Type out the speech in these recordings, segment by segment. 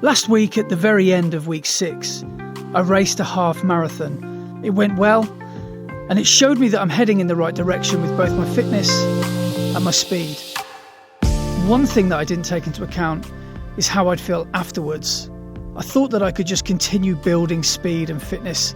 Last week, at the very end of week 6, I raced a half marathon. It went well, and it showed me that I'm heading in the right direction with both my fitness and my speed. One thing that I didn't take into account is how I'd feel afterwards. I thought that I could just continue building speed and fitness,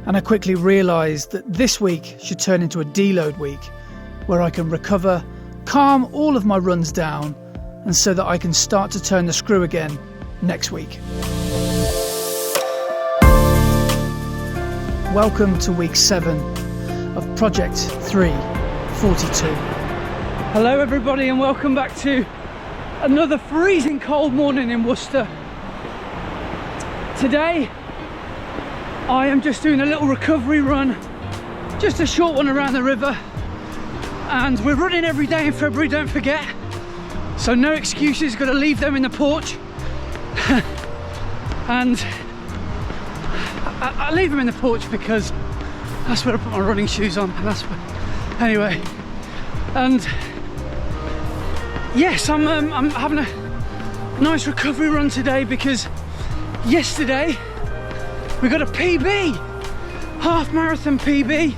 and I quickly realised that this week should turn into a deload week, where I can recover, calm all of my runs down, and so that I can start to turn the screw again next week. Welcome to week 7 of Project 342. Hello everybody, and welcome back to another freezing cold morning in Worcester. Today I am just doing a little recovery run, just a short one around the river, and we're running every day in February, don't forget, so no excuses, got to leave them in the porch. And I leave them in the porch because that's where I put my running shoes on, and that's where, anyway. And yes, I'm having a nice recovery run today because yesterday we got a PB, half marathon PB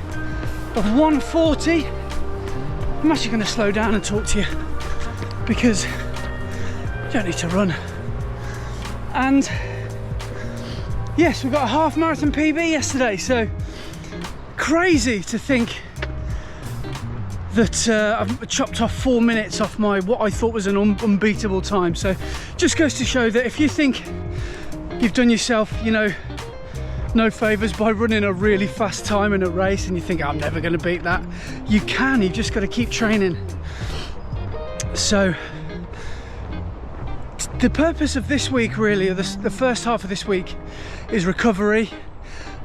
of 1:40. I'm actually going to slow down and talk to you because you don't need to run. And yes, we got a half marathon PB yesterday, so crazy to think that I've chopped off 4 minutes off my what I thought was an unbeatable time. So just goes to show that if you think you've done yourself, no favours by running a really fast time in a race and you think I'm never going to beat that, you can. You've just got to keep training. So the purpose of this week, really, or the first half of this week, is recovery.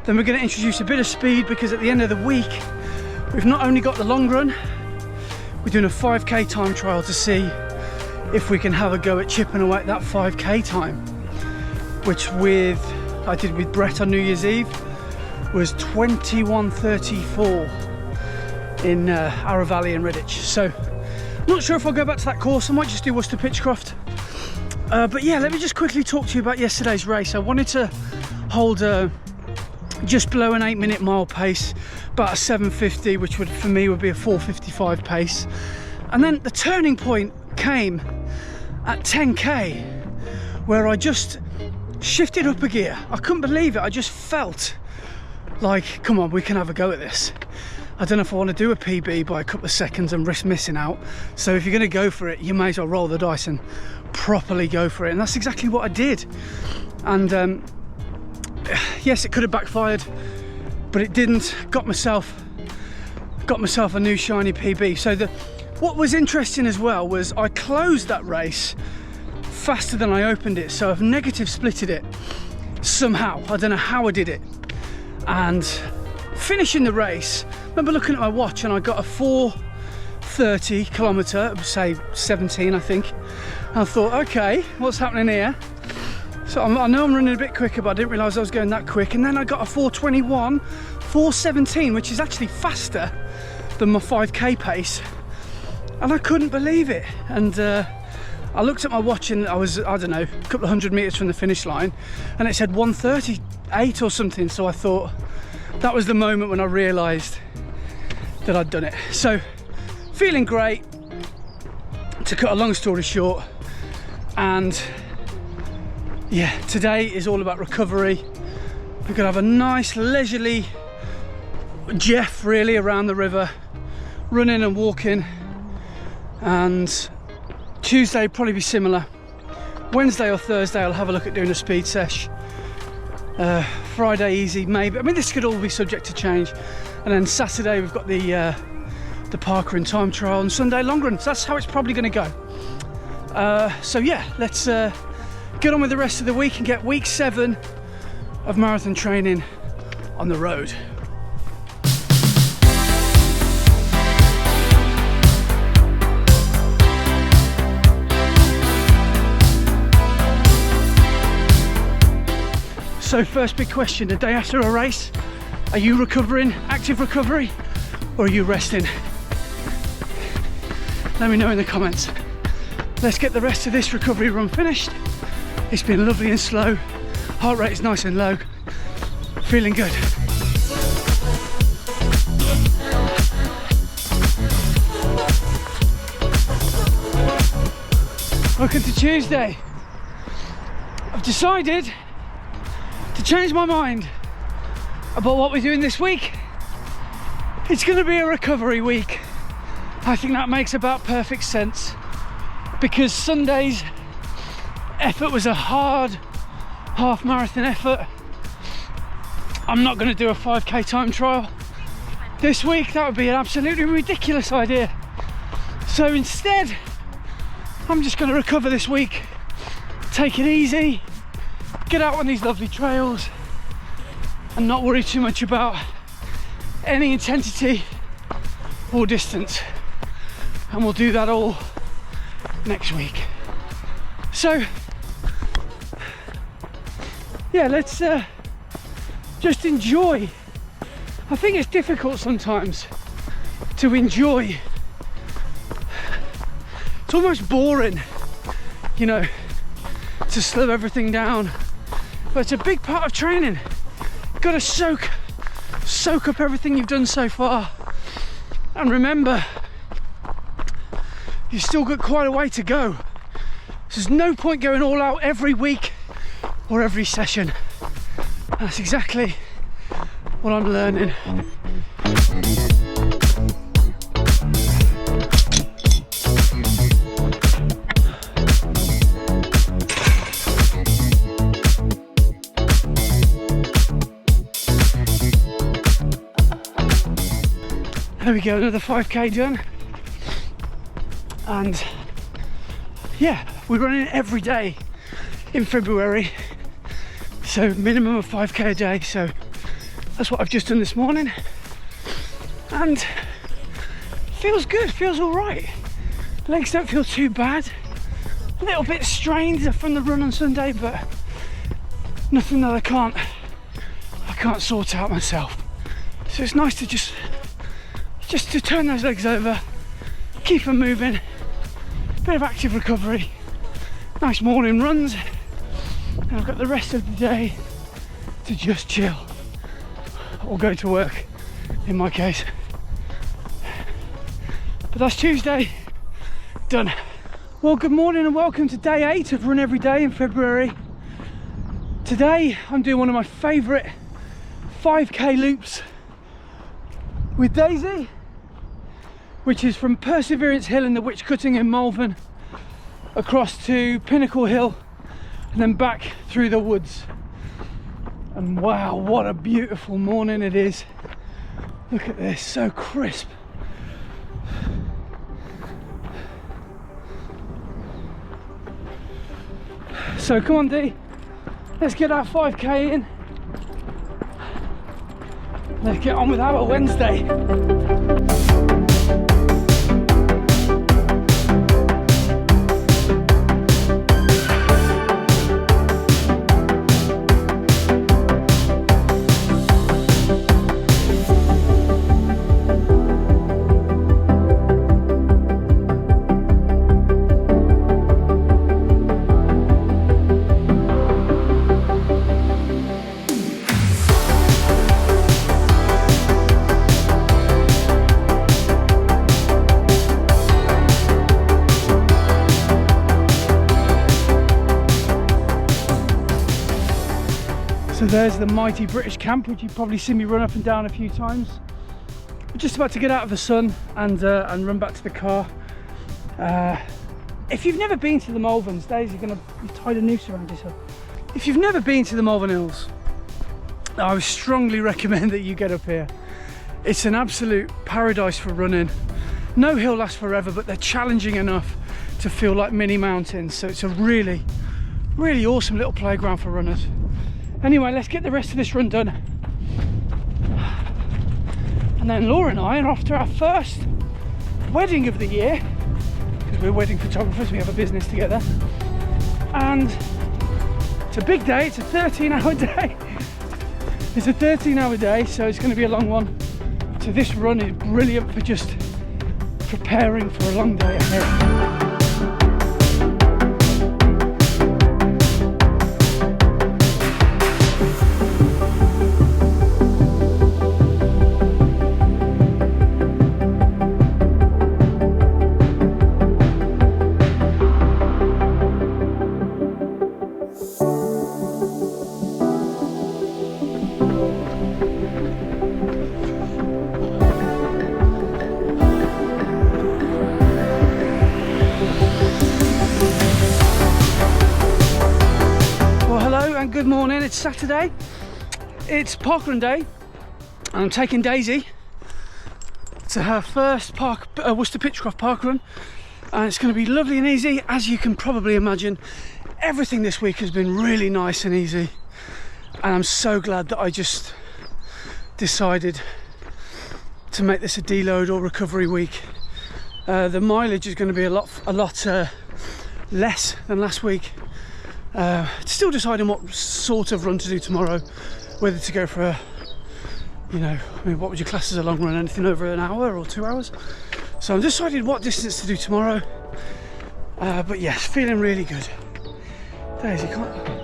Then we're going to introduce a bit of speed because at the end of the week we've not only got the long run, we're doing a 5k time trial to see if we can have a go at chipping away at that 5k time, which I did with Brett on New Year's Eve, was 21:34 in Arrow Valley and Redditch. So not sure if I'll go back to that course. I might just do Worcester Pitchcroft. But yeah, let me just quickly talk to you about yesterday's race. I wanted to hold just below an 8-minute mile pace, about a 7:50, which would for me would be a 4:55 pace. And then the turning point came at 10k, where I just shifted up a gear. I couldn't believe it. I just felt like, come on, we can have a go at this. I don't know if I want to do a PB by a couple of seconds and risk missing out. So if you're going to go for it, you may as well roll the dice and properly go for it. And that's exactly what I did. And yes, it could have backfired, but it didn't. Got myself a new shiny PB. So what was interesting as well was I closed that race faster than I opened it. So I've negative splitted it somehow. I don't know how I did it. And finishing the race, I remember looking at my watch and I got a 4:30 kilometre, say 17 I think. And I thought, okay, what's happening here? So I know I'm running a bit quicker, but I didn't realise I was going that quick. And then I got a 4:21, 4:17, which is actually faster than my 5k pace. And I couldn't believe it. And I looked at my watch and I was, I don't know, a couple of 100 metres from the finish line, and it said 1:38 or something. So I thought that was the moment when I realised that I'd done it. So feeling great, to cut a long story short. And yeah, today is all about recovery. We're gonna have a nice leisurely Jeff really around the river, running and walking. And Tuesday probably be similar. Wednesday or Thursday I'll have a look at doing a speed sesh. Friday easy maybe. I mean, this could all be subject to change. And then Saturday we've got the Parker in time trial, and Sunday long run. So that's how it's probably going to go. So yeah, let's get on with the rest of the week and get week 7 of marathon training on the road. So first big question, the day after a race, are you recovering, active recovery, or are you resting? Let me know in the comments. Let's get the rest of this recovery run finished It's been lovely and slow. Heart rate is nice and low. Feeling good. Welcome to Tuesday. I've decided to change my mind about what we're doing this week. It's going to be a recovery week. I think that makes about perfect sense because Sunday's effort was a hard half marathon effort. I'm not going to do a 5k time trial this week. That would be an absolutely ridiculous idea. So instead, I'm just going to recover this week, take it easy, get out on these lovely trails and not worry too much about any intensity or distance. And we'll do that all next week. So yeah, let's just enjoy. I think it's difficult sometimes to enjoy. It's almost boring, you know, to slow everything down, but it's a big part of training. You've got to soak up everything you've done so far, and remember, you've still got quite a way to go. So there's no point going all out every week or every session. That's exactly what I'm learning. There we go, another 5k done. And yeah, we're running every day in February, so minimum of 5k a day. So that's what I've just done this morning, and feels good, feels all right. Legs don't feel too bad, a little bit strained from the run on Sunday, but nothing that I can't sort out myself. So it's nice to just to turn those legs over, keep them moving, bit of active recovery, nice morning runs, and I've got the rest of the day to just chill or go to work in my case. But that's Tuesday done. Well, good morning and welcome to day 8 of Run Every Day in February. Today I'm doing one of my favourite 5k loops with Daisy, which is from Perseverance Hill in the Witch Cutting in Malvern across to Pinnacle Hill and then back through the woods. And wow, what a beautiful morning it is. Look at this, so crisp. So come on Dee, let's get our 5k in. Let's get on with our Wednesday. So there's the mighty British camp, which you've probably seen me run up and down a few times. We're just about to get out of the sun and run back to the car. If you've never been to the Malverns, Daisy, you've tied a noose around yourself. If you've never been to the Malvern Hills, I would strongly recommend that you get up here. It's an absolute paradise for running. No hill lasts forever, but they're challenging enough to feel like mini mountains. So it's a really, really awesome little playground for runners. Anyway, let's get the rest of this run done. And then Laura and I are off to our first wedding of the year, because we're wedding photographers, we have a business together. And it's a big day, it's a 13-hour day. It's a 13-hour day, so it's going to be a long one. So this run is brilliant for just preparing for a long day ahead. Hello and good morning. It's Saturday. It's parkrun day, and I'm taking Daisy to her first Worcester Pitchcroft parkrun, and it's going to be lovely and easy. As you can probably imagine, everything this week has been really nice and easy, and I'm so glad that I just decided to make this a deload or recovery week. The mileage is going to be a lot less than last week. Still deciding what sort of run to do tomorrow, whether to go for a, what would you class as a long run, anything over an hour or 2 hours. So I'm deciding what distance to do tomorrow, but yes, feeling really good. Daisy, can't.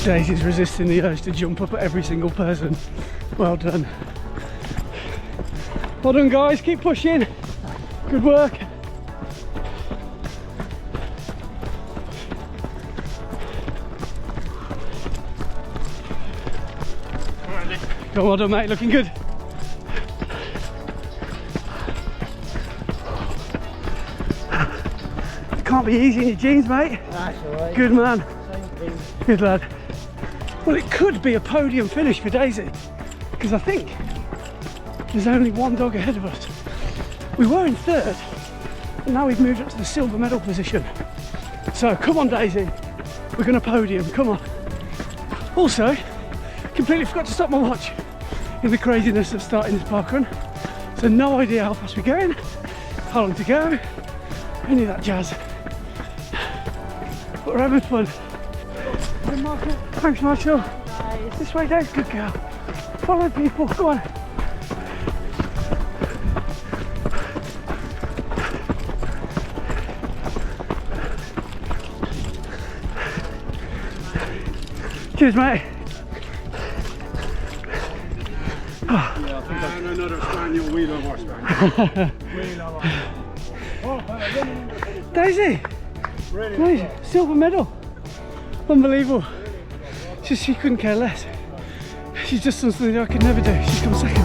Daisy's resisting the urge to jump up at every single person. Well done. Well done, guys. Keep pushing. Good work. Go on, well done, mate. Looking good. It can't be easy in your jeans, mate. That's all right. Good man. Good lad. Well, it could be a podium finish for Daisy, because I think there's only one dog ahead of us. We were in third, and now we've moved up to the silver medal position. So come on, Daisy, we're going to podium, come on. Also, completely forgot to stop my watch in the craziness of starting this parkrun, so no idea how fast we're going, how long to go, any of that jazz. But we're having fun. Thanks, Marshall. Nice. This way, Dave. Good girl. Follow people. Go on. Cheers, mate. And another spaniel, we love our spaniel. We love our Daisy. Really? Nice. Silver medal. Unbelievable. Just she couldn't care less. She's just done something I could never do. She's come second.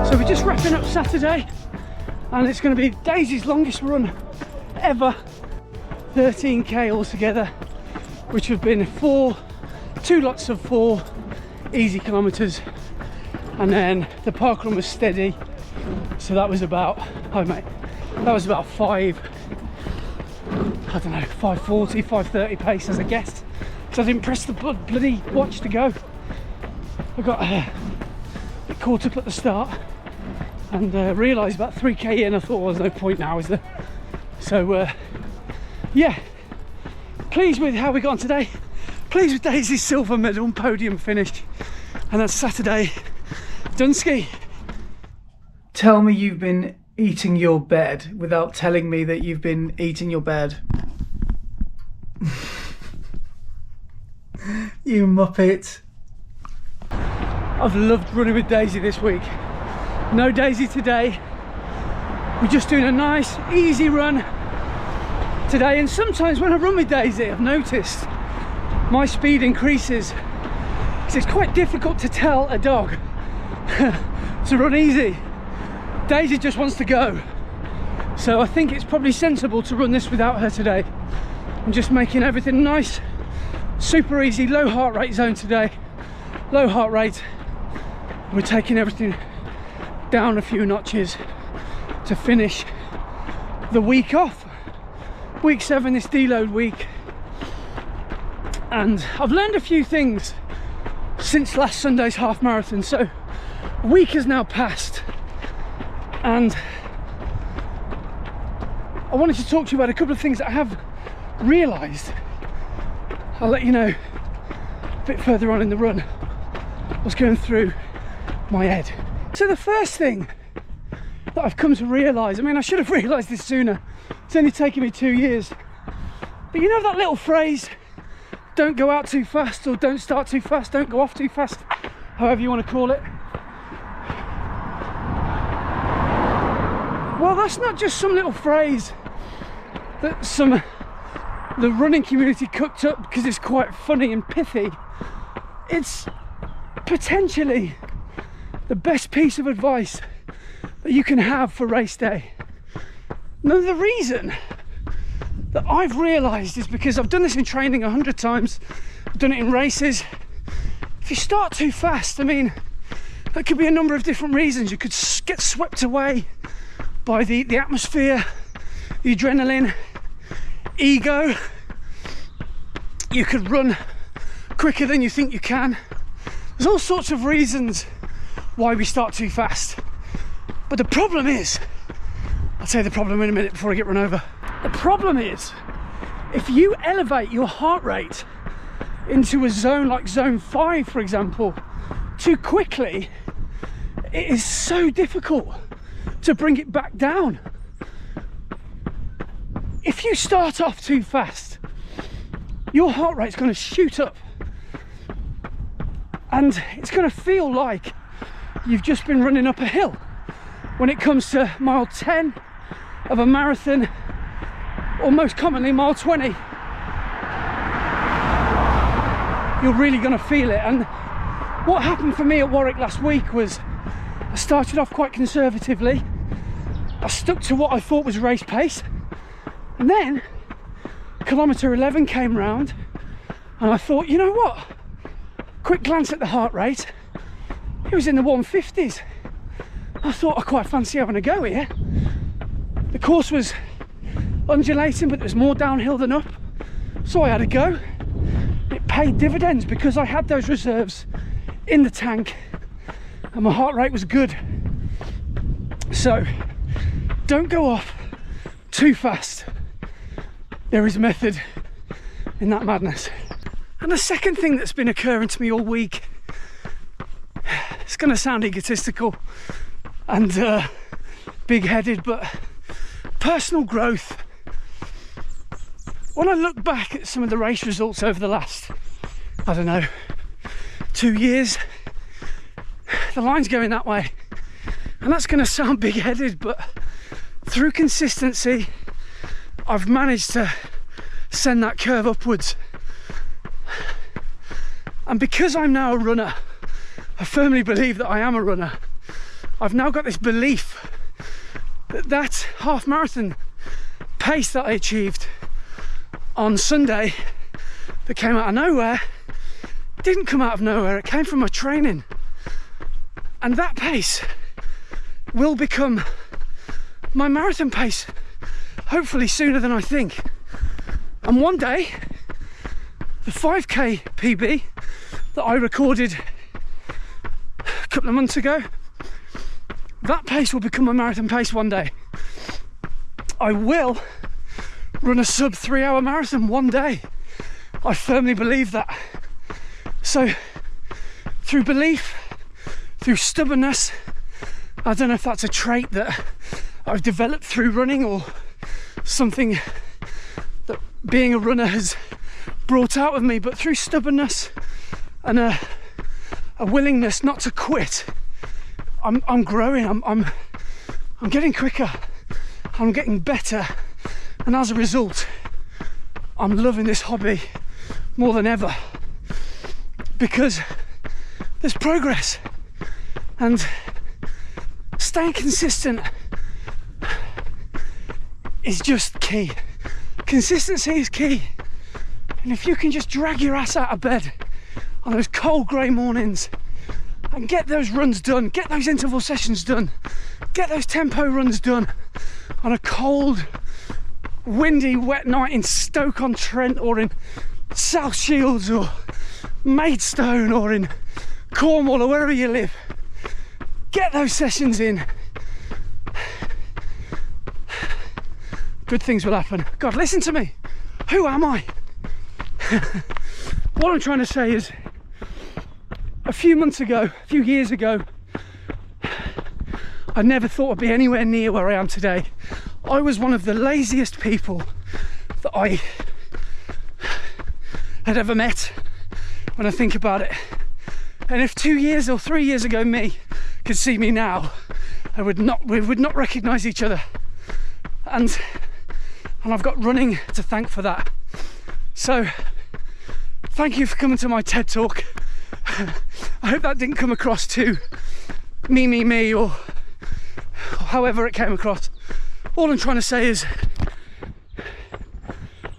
So we're just wrapping up Saturday, and it's going to be Daisy's longest run ever. 13k altogether, which have been two lots of 4 easy kilometres, and then the parkrun was steady. So that was about, that was about 5:40, 5:30 pace as a guess. So I didn't press the bloody watch to go. I got a bit caught up at the start and realised about 3k in, I thought, well, there's no point now, is there? So yeah, pleased with how we got on today. Pleased with Daisy's silver medal and podium finish. And that's Saturday. Dunsky. Tell me you've been eating your bed without telling me that you've been eating your bed. You muppet. I've loved running with Daisy this week. No Daisy today. We're just doing a nice, easy run today. And sometimes when I run with Daisy, I've noticed my speed increases. So it's quite difficult to tell a dog to run easy. Daisy just wants to go, so I think it's probably sensible to run this without her today. I'm just making everything nice, super easy, low heart rate zone today. Low heart rate. We're taking everything down a few notches to finish the week off. Week 7, this deload week. And I've learned a few things since last Sunday's half marathon. So a week has now passed, and I wanted to talk to you about a couple of things that I have realised. I'll let you know a bit further on in the run what's going through my head. So the first thing that I've come to realise, I mean, I should have realised this sooner, it's only taken me 2 years, but you know that little phrase, don't go out too fast, or don't start too fast, don't go off too fast? however you want to call it. Well, that's not just some little phrase that the running community cooked up because it's quite funny and pithy. It's potentially the best piece of advice that you can have for race day. Now, the reason that I've realised is because I've done this in training 100 times, I've done it in races. If you start too fast, I mean, there could be a number of different reasons. You could get swept away by the atmosphere, the adrenaline, ego. You could run quicker than you think you can. There's all sorts of reasons why we start too fast. But the problem is, I'll tell you the problem in a minute before I get run over. The problem is, if you elevate your heart rate into a zone like zone 5, for example, too quickly, it is so difficult to bring it back down. If you start off too fast, your heart rate's going to shoot up and it's going to feel like you've just been running up a hill. When it comes to mile 10 of a marathon, or most commonly mile 20, you're really going to feel it. And what happened for me at Warwick last week was I started off quite conservatively. I stuck to what I thought was race pace, and then kilometre 11 came round and I thought, you know what, quick glance at the heart rate, it was in the 150s. I thought I quite fancy having a go here. The course was undulating, but there was more downhill than up, so I had a go. It paid dividends because I had those reserves in the tank and my heart rate was good. So don't go off too fast. There is method in that madness. And the second thing that's been occurring to me all week, it's going to sound egotistical and big-headed, but personal growth. When I look back at some of the race results over the last, I don't know, 2 years, the line's going that way. And that's going to sound big-headed, but through consistency, I've managed to send that curve upwards. And because I'm now a runner, I firmly believe that I am a runner. I've now got this belief that that half marathon pace that I achieved on Sunday, that came out of nowhere, didn't come out of nowhere, it came from my training. And that pace will become my marathon pace, hopefully sooner than I think. And one day, the 5k PB that I recorded a couple of months ago, that pace will become a marathon pace one day. I will run a sub 3 hour marathon one day. I firmly believe that. So through belief, through stubbornness, I don't know if that's a trait that I've developed through running or something that being a runner has brought out of me, but through stubbornness and a willingness not to quit, I'm growing, I'm getting quicker, I'm getting better, and as a result, I'm loving this hobby more than ever because there's progress, and staying consistent is just key. Consistency is key, and if you can just drag your ass out of bed on those cold grey mornings and get those runs done, get those interval sessions done, get those tempo runs done on a cold, windy, wet night in Stoke-on-Trent or in South Shields or Maidstone or in Cornwall or wherever you live, get those sessions in. Good things will happen. God, listen to me. Who am I? What I'm trying to say is, a few years ago, I never thought I'd be anywhere near where I am today. I was one of the laziest people that I had ever met. When I think about it, And if 2 years or 3 years ago me could see me now, we would not recognise each other. And I've got running to thank for that. So thank you for coming to my TED Talk. I hope that didn't come across to me, or however it came across. All I'm trying to say is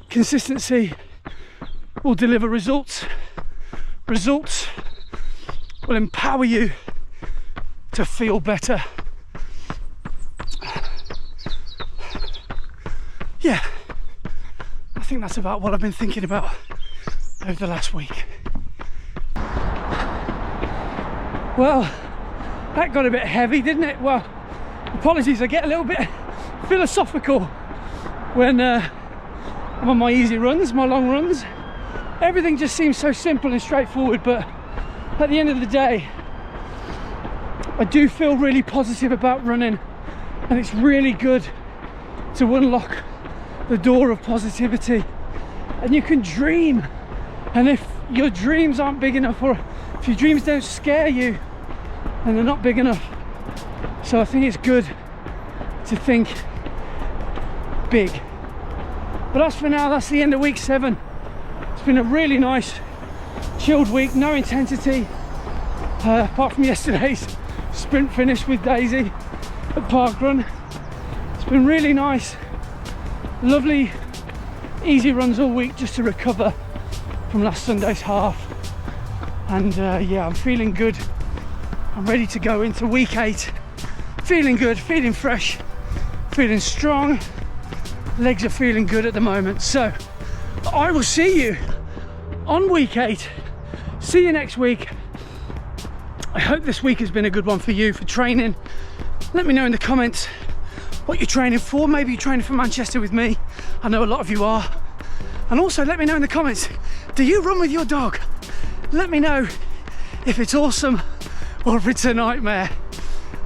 consistency will deliver results. Results will empower you to feel better. Yeah, I think that's about what I've been thinking about over the last week. Well, that got a bit heavy, didn't it? Well, apologies, I get a little bit philosophical when I'm on my easy runs, my long runs. Everything just seems so simple and straightforward, but at the end of the day, I do feel really positive about running, and it's really good to unlock the door of positivity. And you can dream, and if your dreams aren't big enough, or if your dreams don't scare you, then they're not big enough. So I think it's good to think big. But as for now, that's the end of week 7. It's been a really nice chilled week, no intensity, apart from yesterday's sprint finish with Daisy at Parkrun. It's been really nice, lovely easy runs all week just to recover from last Sunday's half. And yeah, I'm feeling good. I'm ready to go into week 8, feeling good, feeling fresh, feeling strong. Legs are feeling good at the moment. So I will see you on week 8. See you next week. I hope this week has been a good one for you for training. Let me know in the comments what you're training for. Maybe you're training for Manchester with me. I know a lot of you are. And also let me know in the comments, do you run with your dog? Let me know if it's awesome or if it's a nightmare.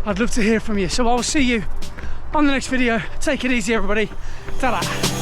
I'd love to hear from you. So I'll see you on the next video. Take it easy, everybody. Ta-da.